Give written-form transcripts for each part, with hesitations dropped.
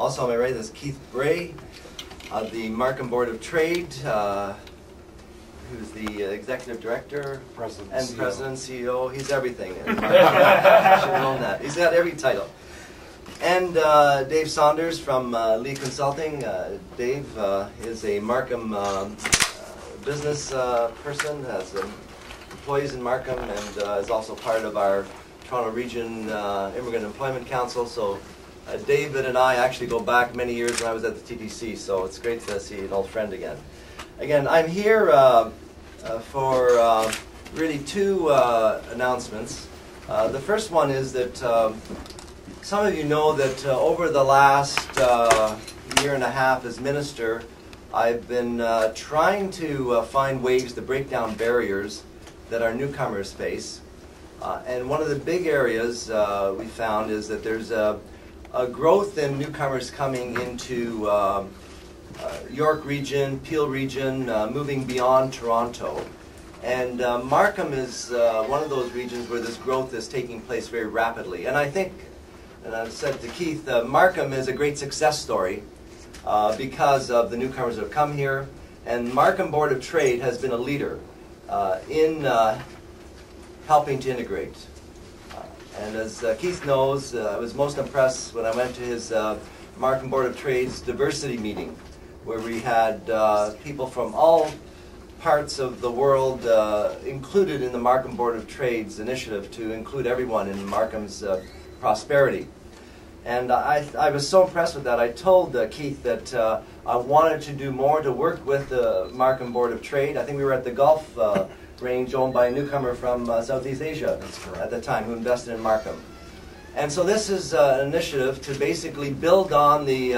Also on my right is Keith Bray of the Markham Board of Trade, who's the Executive Director President and CEO. President, CEO. He's everything. I should have known that. He's got every title. And Dave Saunders from Lee Consulting. Dave is a Markham business person, has employees in Markham, and is also part of our Toronto Region Immigrant Employment Council. So David and I actually go back many years when I was at the TTC, so it's great to see an old friend again. Again, I'm here for really two announcements. The first one is that some of you know that over the last year and a half as minister, I've been trying to find ways to break down barriers that our newcomers face. And one of the big areas we found is that there's a growth in newcomers coming into York region, Peel region, moving beyond Toronto. And Markham is one of those regions where this growth is taking place very rapidly. And I think, and I've said to Keith, Markham is a great success story because of the newcomers that have come here. And Markham Board of Trade has been a leader in helping to integrate. And as Keith knows, I was most impressed when I went to his Markham Board of Trade's diversity meeting, where we had people from all parts of the world included in the Markham Board of Trade's initiative to include everyone in Markham's prosperity. And I was so impressed with that. I told Keith that I wanted to do more to work with the Markham Board of Trade. I think we were at the golf range owned by a newcomer from Southeast Asia at the time who invested in Markham. And so this is an initiative to basically build on the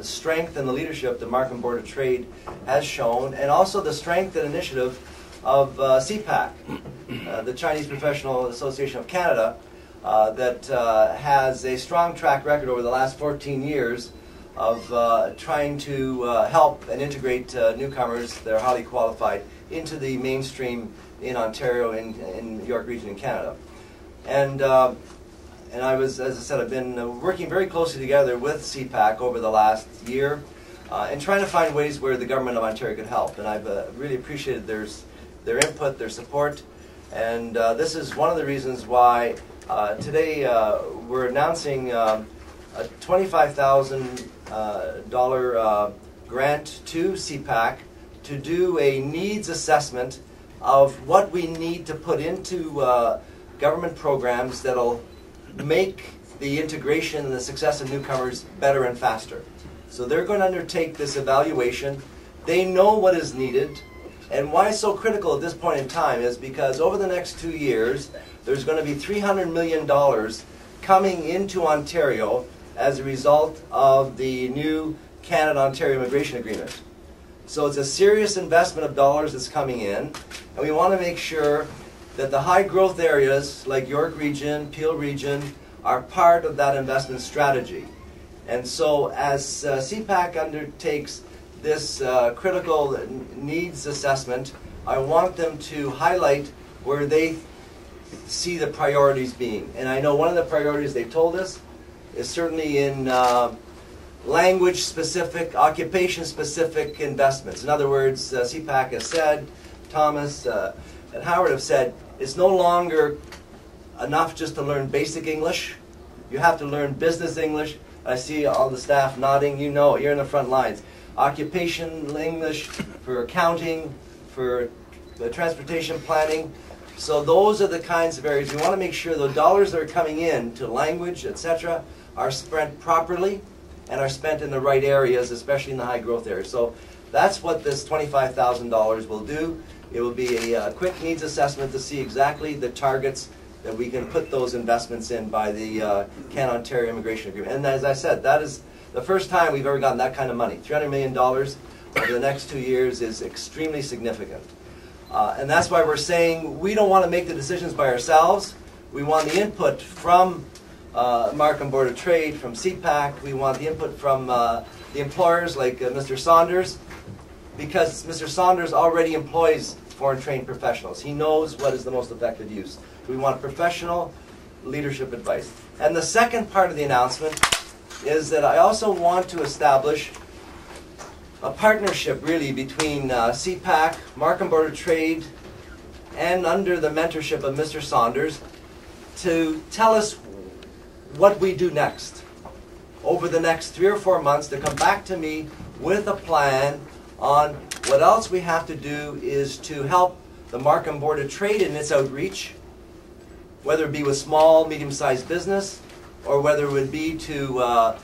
strength and the leadership the Markham Board of Trade has shown, and also the strength and initiative of CPAC, the Chinese Professional Association of Canada, that has a strong track record over the last 14 years of trying to help and integrate newcomers that are highly qualified into the mainstream in Ontario, in York Region in Canada. And I was, as I said, I've been working very closely together with CPAC over the last year and trying to find ways where the government of Ontario could help. And I've really appreciated their input, their support. And this is one of the reasons why today we're announcing a $25,000 grant to CPAC to do a needs assessment of what we need to put into government programs that'll make the integration and the success of newcomers better and faster. So they're going to undertake this evaluation. They know what is needed. And why it's so critical at this point in time is because over the next 2 years, there's going to be $300 million coming into Ontario as a result of the new Canada-Ontario Immigration Agreement. So it's a serious investment of dollars that's coming in, and we want to make sure that the high growth areas like York Region, Peel Region are part of that investment strategy. And so as CPAC undertakes this critical needs assessment, I want them to highlight where they see the priorities being. And I know one of the priorities they've told us is certainly in language-specific, occupation-specific investments. In other words, CPAC has said, Thomas and Howard have said, it's no longer enough just to learn basic English. You have to learn business English. I see all the staff nodding. You know, you're in the front lines. Occupation English for accounting, for transportation planning. So those are the kinds of areas we want to make sure the dollars that are coming in to language, etc., are spent properly and are spent in the right areas, especially in the high growth areas. So that's what this $25,000 will do. It will be a quick needs assessment to see exactly the targets that we can put those investments in by the Canada-Ontario Immigration Agreement. And as I said, that is the first time we've ever gotten that kind of money. $300 million over the next 2 years is extremely significant. And that's why we're saying we don't want to make the decisions by ourselves. We want the input from Markham Board of Trade, from CPAC. We want the input from the employers like Mr. Saunders, because Mr. Saunders already employs foreign trained professionals. He knows what is the most effective use. We want professional leadership advice. And the second part of the announcement is that I also want to establish a partnership really between CPAC, Markham Board of Trade, and under the mentorship of Mr. Saunders to tell us what we do next over the next 3 or 4 months, to come back to me with a plan on what else we have to do is to help the Markham Board of Trade in its outreach, whether it be with small, medium-sized business, or whether it would be to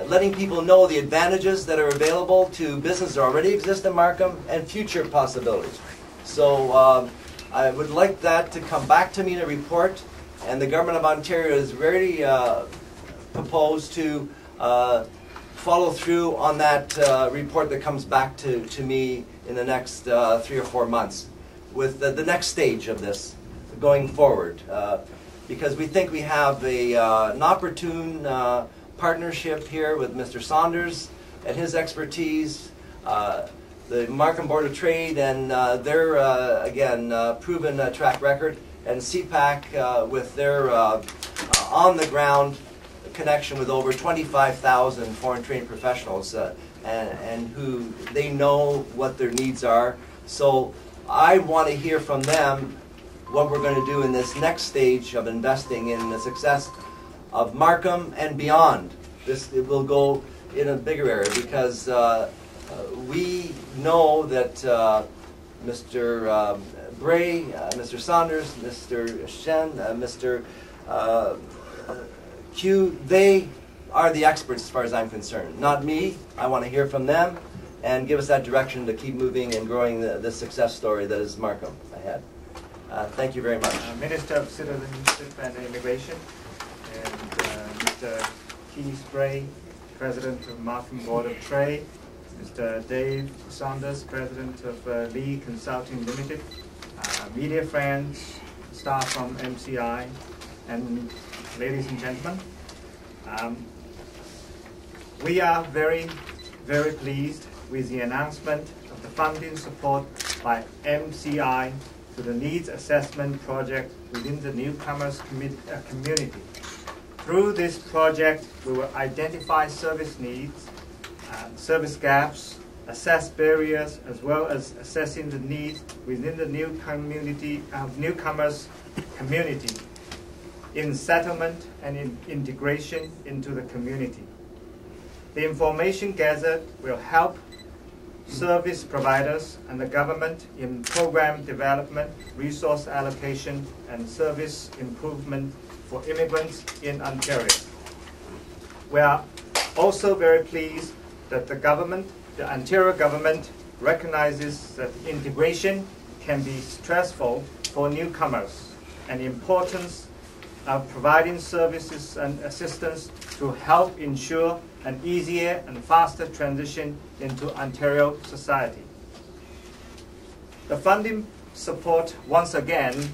letting people know the advantages that are available to businesses that already exist in Markham and future possibilities. So I would like that to come back to me in a report, and the Government of Ontario is very proposed to follow through on that report that comes back to me in the next 3 or 4 months with the next stage of this going forward. Because we think we have an opportune partnership here with Mr. Saunders and his expertise, the Markham Board of Trade and their, again, proven track record, and CPAC with their on-the-ground connection with over 25,000 foreign trained professionals and who they know what their needs are. So I want to hear from them what we're going to do in this next stage of investing in the success of Markham and beyond. It will go in a bigger area because we know that Mr. Bray, Mr. Saunders, Mr. Shen, Mr. Q, they are the experts as far as I'm concerned. Not me. I want to hear from them and give us that direction to keep moving and growing the success story that is Markham ahead. Thank you very much. Minister of Citizenship and Immigration, and Mr. Keith Bray, President of Markham Board of Trade, Mr. Dave Saunders, President of Lee Consulting Limited, media friends, staff from MCI, and ladies and gentlemen. We are very, very pleased with the announcement of the funding support by MCI to the needs assessment project within the newcomers community. Through this project, we will identify service needs, service gaps, assess barriers, as well as assessing the needs within the newcomers community in settlement and in integration into the community. The information gathered will help service providers and the government in program development, resource allocation, and service improvement for immigrants in Ontario. We are also very pleased that the Ontario government recognizes that integration can be stressful for newcomers and the importance of providing services and assistance to help ensure an easier and faster transition into Ontario society. The funding support once again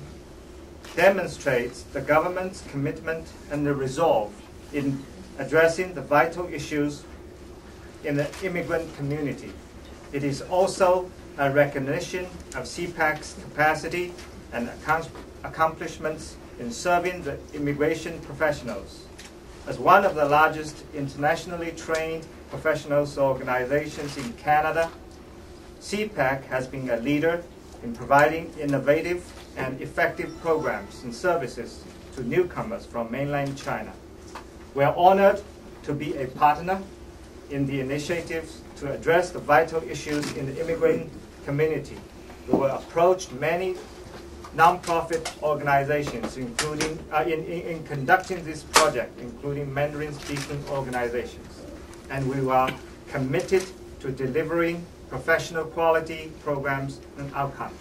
demonstrates the government's commitment and the resolve in addressing the vital issues in the immigrant community. It is also a recognition of CPAC's capacity and accomplishments in serving the immigration professionals. As one of the largest internationally trained professionals organizations in Canada, CPAC has been a leader in providing innovative and effective programs and services to newcomers from mainland China. We are honored to be a partner in the initiatives to address the vital issues in the immigrant community. We will approach many non-profit organizations, including in conducting this project, including Mandarin-speaking organizations, and we are committed to delivering professional quality programs and outcomes.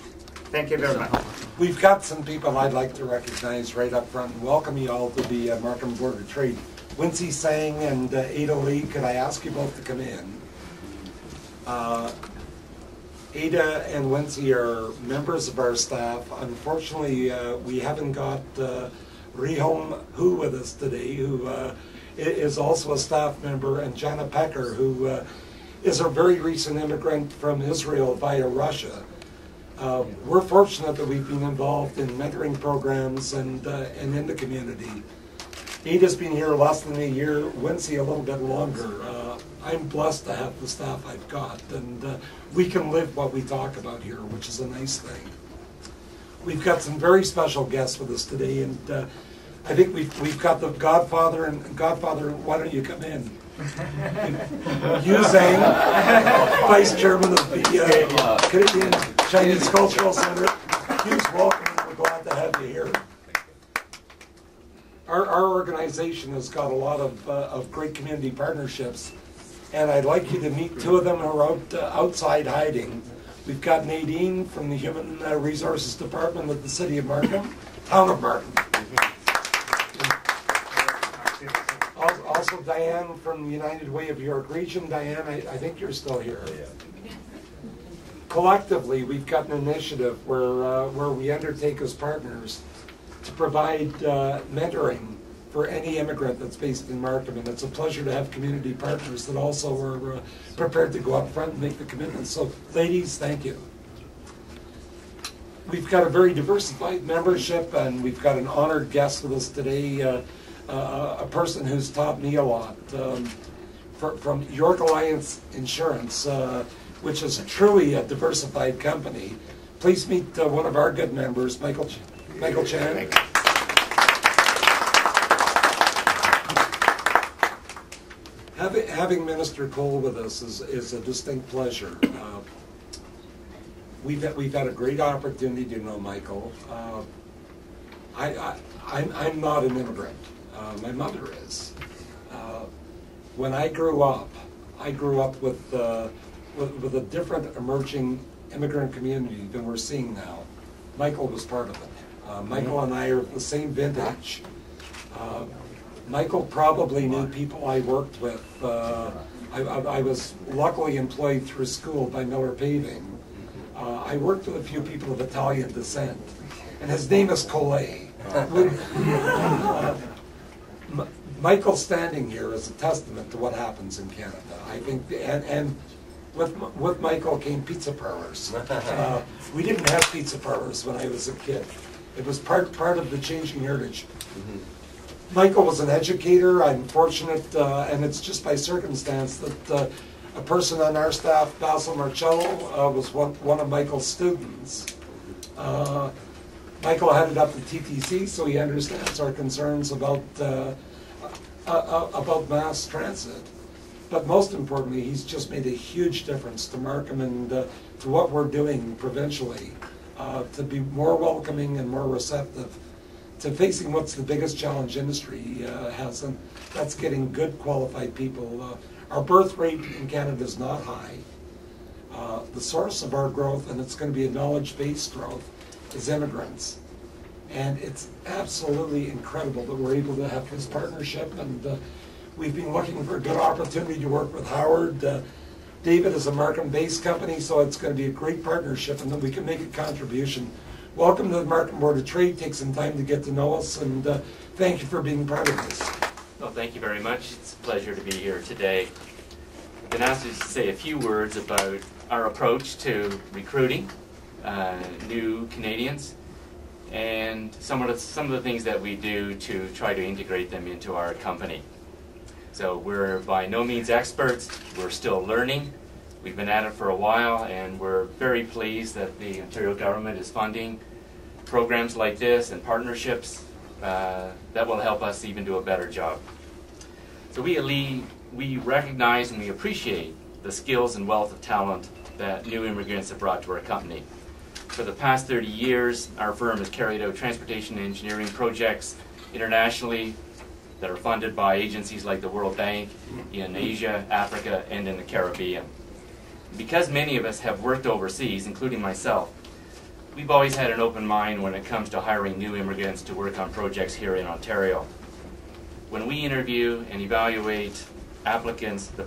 Thank you very much. We've got some people I'd like to recognize right up front and welcome you all to the Markham Board of Trade. Wincy Sang and Ada Lee, could I ask you both to come in? Ada and Wincy are members of our staff. Unfortunately, we haven't got Rihom Hu with us today, who is also a staff member, and Jana Pecker, who is a very recent immigrant from Israel via Russia. We're fortunate that we've been involved in mentoring programs and in the community. Ada's been here less than a year, Wincy a little bit longer. I'm blessed to have the staff I've got, and we can live what we talk about here, which is a nice thing. We've got some very special guests with us today, and I think we've got the Godfather, and Godfather, why don't you come in? Yu Zhang, Vice Chairman of the Canadian Chinese Cultural Center. Yu's welcome, and we're glad to have you here. Our organization has got a lot of great community partnerships, and I'd like you to meet two of them who are outside hiding. We've got Nadine from the Human Resources Department of the City of Markham, Town of Markham. Also Diane from the United Way of York Region. Diane, I think you're still here. Collectively, we've got an initiative where we undertake as partners to provide mentoring for any immigrant that's based in Markham, and it's a pleasure to have community partners that also are prepared to go up front and make the commitment. So, ladies, thank you. We've got a very diversified membership, and we've got an honored guest with us today, a person who's taught me a lot, from York Alliance Insurance, which is truly a diversified company. Please meet one of our good members, Michael Chan. Having Minister Colle with us is a distinct pleasure. We've had a great opportunity to know Michael. I'm not an immigrant. My mother is. When I grew up with a different emerging immigrant community than we're seeing now. Michael was part of it. Michael and I are the same vintage. Michael probably knew people I worked with. I was luckily employed through school by Miller Paving. I worked with a few people of Italian descent, and his name is Colle. Michael standing here is a testament to what happens in Canada. I think, and with Michael came pizza parlors. We didn't have pizza parlors when I was a kid. It was part of the changing heritage. Michael was an educator. I'm fortunate, and it's just by circumstance that a person on our staff, Basil Marcello, was one of Michael's students. Michael headed up the TTC, so he understands our concerns about mass transit. But most importantly, he's just made a huge difference to Markham and to what we're doing provincially, to be more welcoming and more receptive to facing what's the biggest challenge industry has, and that's getting good qualified people. Our birth rate in Canada is not high. The source of our growth, and it's going to be a knowledge-based growth, is immigrants. And it's absolutely incredible that we're able to have this partnership, and we've been looking for a good opportunity to work with Howard. David is a Markham-based company, so it's going to be a great partnership, and then we can make a contribution. Welcome to the Markham Board of Trade. Take some time to get to know us, and thank you for being part of this. Well, thank you very much. It's a pleasure to be here today. I've been asked to say a few words about our approach to recruiting new Canadians, and some of the things that we do to try to integrate them into our company. So we're by no means experts. We're still learning. We've been at it for a while, and we're very pleased that the Ontario government is funding programs like this and partnerships that will help us even do a better job. So we recognize and we appreciate the skills and wealth of talent that new immigrants have brought to our company. For the past 30 years, our firm has carried out transportation and engineering projects internationally that are funded by agencies like the World Bank in Asia, Africa, and in the Caribbean. Because many of us have worked overseas, including myself, we've always had an open mind when it comes to hiring new immigrants to work on projects here in Ontario. When we interview and evaluate applicants, the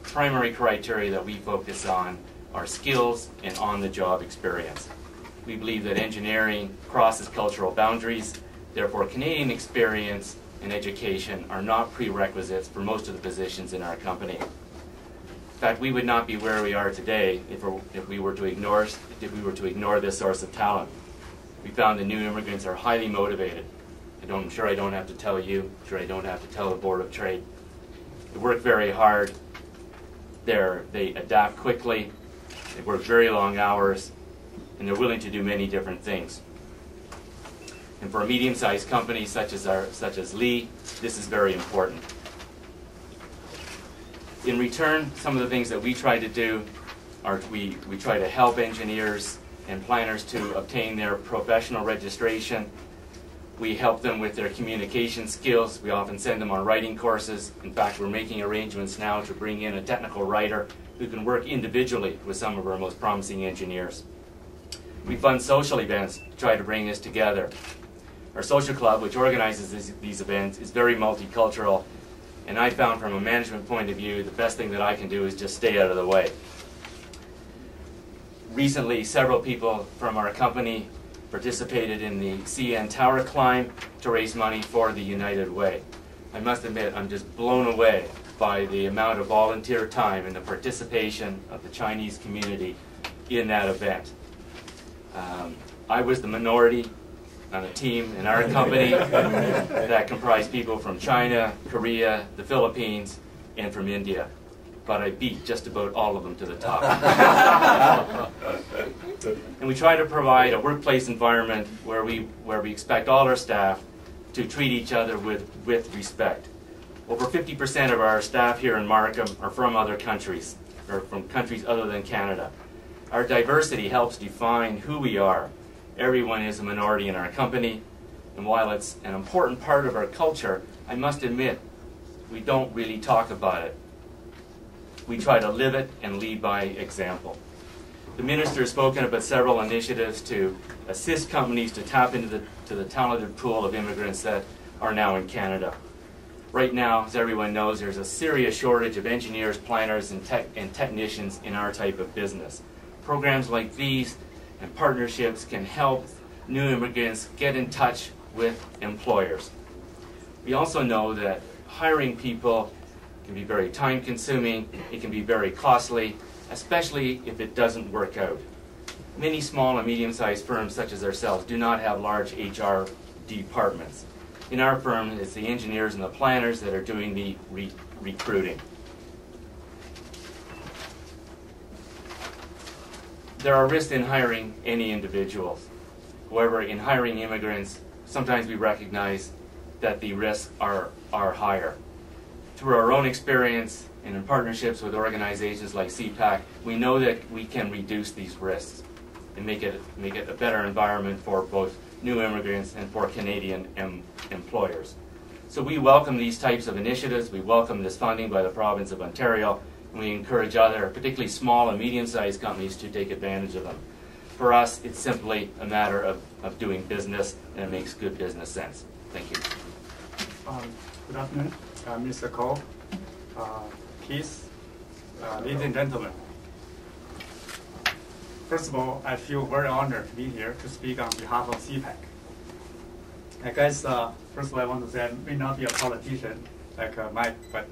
primary criteria that we focus on are skills and on-the-job experience. We believe that engineering crosses cultural boundaries, therefore Canadian experience and education are not prerequisites for most of the positions in our company. In fact, we would not be where we are today if we were to ignore this source of talent. We found that new immigrants are highly motivated, I'm sure I don't have to tell you. I'm sure I don't have to tell the Board of Trade. They work very hard. They adapt quickly. They work very long hours, and they're willing to do many different things. And for a medium-sized company such as Lee, this is very important. In return, some of the things that we try to do are we try to help engineers and planners to obtain their professional registration. We help them with their communication skills. We often send them on writing courses. In fact, we're making arrangements now to bring in a technical writer who can work individually with some of our most promising engineers. We fund social events to try to bring us together. Our social club, which organizes these events, is very multicultural, and I found from a management point of view the best thing that I can do is just stay out of the way. Recently, several people from our company participated in the CN Tower Climb to raise money for the United Way. I must admit, I'm just blown away by the amount of volunteer time and the participation of the Chinese community in that event. I was the minority on a team in our company that comprised people from China, Korea, the Philippines, and from India. But I beat just about all of them to the top. And we try to provide a workplace environment where we expect all our staff to treat each other with respect. Over 50% of our staff here in Markham are from other countries, or from countries other than Canada. Our diversity helps define who we are. Everyone is a minority in our company, and while it's an important part of our culture, I must admit, we don't really talk about it. We try to live it and lead by example. The Minister has spoken about several initiatives to assist companies to tap into the talented pool of immigrants that are now in Canada. Right now, as everyone knows, there's a serious shortage of engineers, planners, and technicians in our type of business. Programs like these and partnerships can help new immigrants get in touch with employers. We also know that hiring people can be very time-consuming, it can be very costly, especially if it doesn't work out. Many small and medium-sized firms such as ourselves do not have large HR departments. In our firm, it's the engineers and the planners that are doing the recruiting. There are risks in hiring any individuals. However, in hiring immigrants, sometimes we recognize that the risks are higher. Through our own experience and in partnerships with organizations like CPAC, we know that we can reduce these risks and make it a better environment for both new immigrants and for Canadian employers. So we welcome these types of initiatives. We welcome this funding by the province of Ontario, and we encourage other, particularly small and medium-sized companies, to take advantage of them. For us, it's simply a matter of doing business, and it makes good business sense. Thank you. Good afternoon, Mr. Colle, Keith, ladies and gentlemen. First of all, I feel very honored to be here to speak on behalf of CPAC. I guess, first of all, I want to say I may not be a politician like Mike, but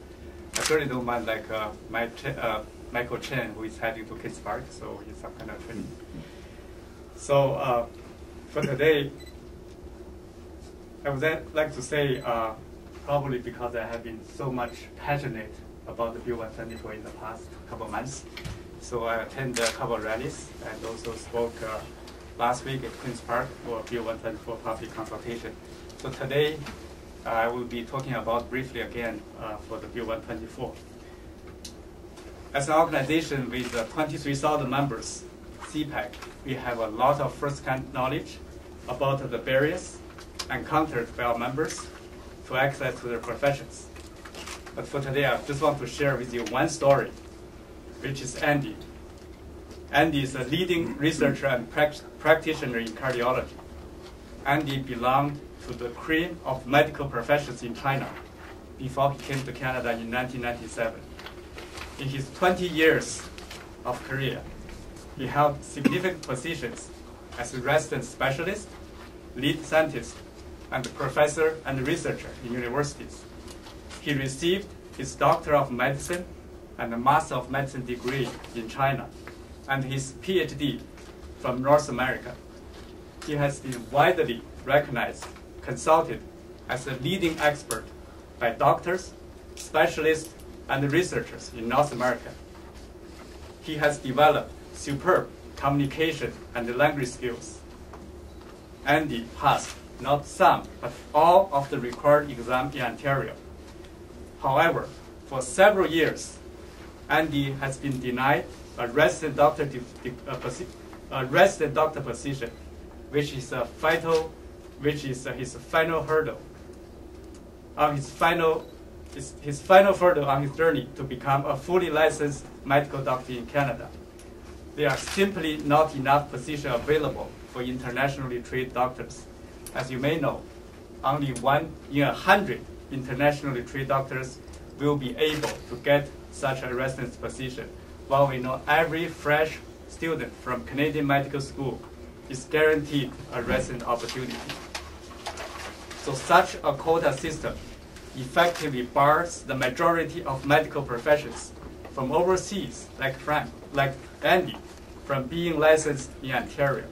I certainly don't mind like Michael Chen, who is heading to Pittsburgh, so he's some kind of training. So for today, I would like to say, probably because I have been so much passionate about the Bill 124 in the past couple of months. So I attended a couple of rallies and also spoke last week at Queen's Park for Bill 124 public consultation. So today I will be talking about briefly again for the Bill 124. As an organization with 23,000 members, CPAC, we have a lot of first-hand knowledge about the barriers encountered by our members to access to their professions. But for today, I just want to share with you one story, which is Andy. Andy is a leading researcher and practitioner in cardiology. Andy belonged to the cream of medical professions in China before he came to Canada in 1997. In his 20 years of career, he held significant positions as a resident specialist, lead scientist, and professor and researcher in universities. He received his Doctor of Medicine and a Master of Medicine degree in China, and his PhD from North America. He has been widely recognized, consulted, as a leading expert by doctors, specialists, and researchers in North America. He has developed superb communication and language skills. Andy passed not some, but all of the required exams in Ontario. However, for several years, Andy has been denied a resident doctor position, which is his final hurdle. His final hurdle on his journey to become a fully licensed medical doctor in Canada. There are simply not enough positions available for internationally trained doctors. As you may know, only 1 in 100 internationally trained doctors will be able to get such a residence position, while we know every fresh student from Canadian medical school is guaranteed a resident opportunity. So such a quota system effectively bars the majority of medical professions from overseas, like Andy, from being licensed in Ontario.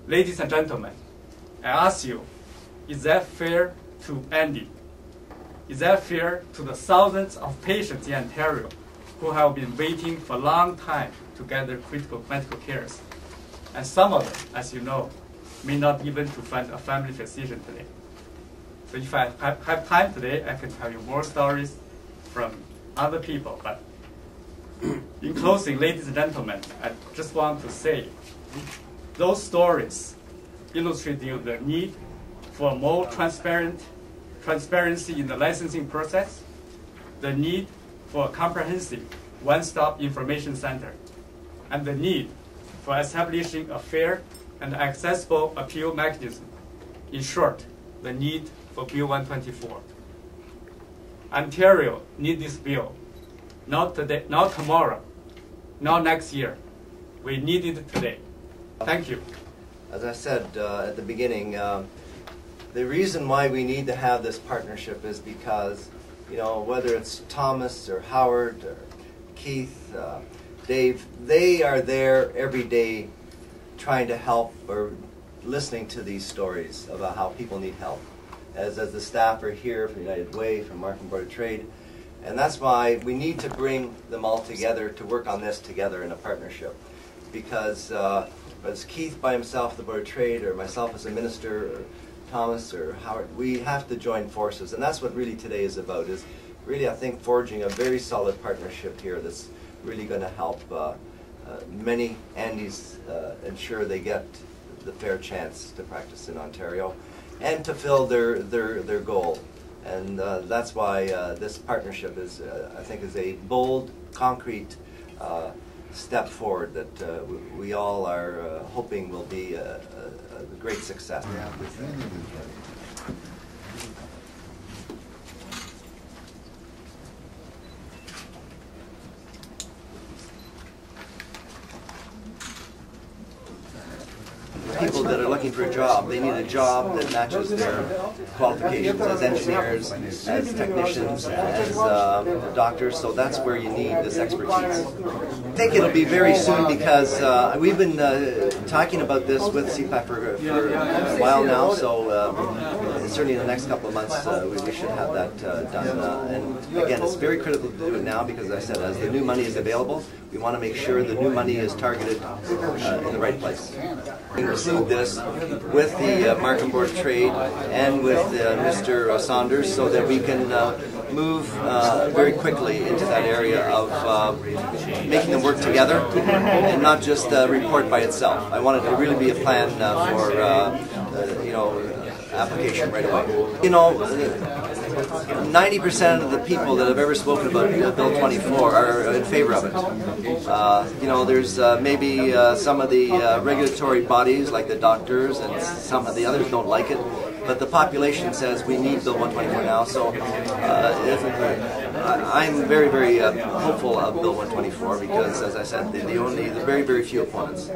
Ladies and gentlemen, I ask you, is that fair to Andy? Is that fair to the thousands of patients in Ontario who have been waiting for a long time to get their critical medical cares? And some of them, as you know, may not even to find a family physician today. So if I have time today, I can tell you more stories from other people. But in closing, ladies and gentlemen, I just want to say those stories illustrate the need for more transparency in the licensing process, the need for a comprehensive one-stop information center, and the need for establishing a fair and accessible appeal mechanism. In short, the need for Bill 124. Ontario needs this bill, not today, not tomorrow, not next year. We need it today. Thank you. As I said at the beginning, the reason why we need to have this partnership is because, whether it's Thomas or Howard or Keith, Dave, they are there every day trying to help or listening to these stories about how people need help. As the staff are here from United Way, from Markham Board of Trade. And that's why we need to bring them all together to work on this together in a partnership. Because whether it's Keith by himself, the Board of Trade, or myself as a minister, or Thomas or Howard, we have to join forces. And that's what really today is about, is really, I think, forging a very solid partnership here that's really going to help many Andys ensure they get the fair chance to practice in Ontario and to fill their goal. And that's why this partnership is, I think, is a bold, concrete step forward that we all are hoping will be a great success. People that are looking for a job, they need a job that matches their qualifications as engineers, as technicians, as doctors, so that's where you need this expertise. I think it'll be very soon because we've been talking about this with CPAC for a while now, so certainly in the next couple of months we should have that done. And again, it's very critical to do it now because, as I said, as the new money is available, we want to make sure the new money is targeted in the right place. We received this with the Markham Board of Trade and with Mr. Saunders so that we can move very quickly into that area of making them work together and not just report by itself. I want it to really be a plan for application right away. 90% of the people that have ever spoken about Bill 24 are in favor of it. There's maybe some of the regulatory bodies, like the doctors, and some of the others don't like it. But the population says we need Bill 124 now. So I'm very, very hopeful of Bill 124 because, as I said, the very, very few opponents.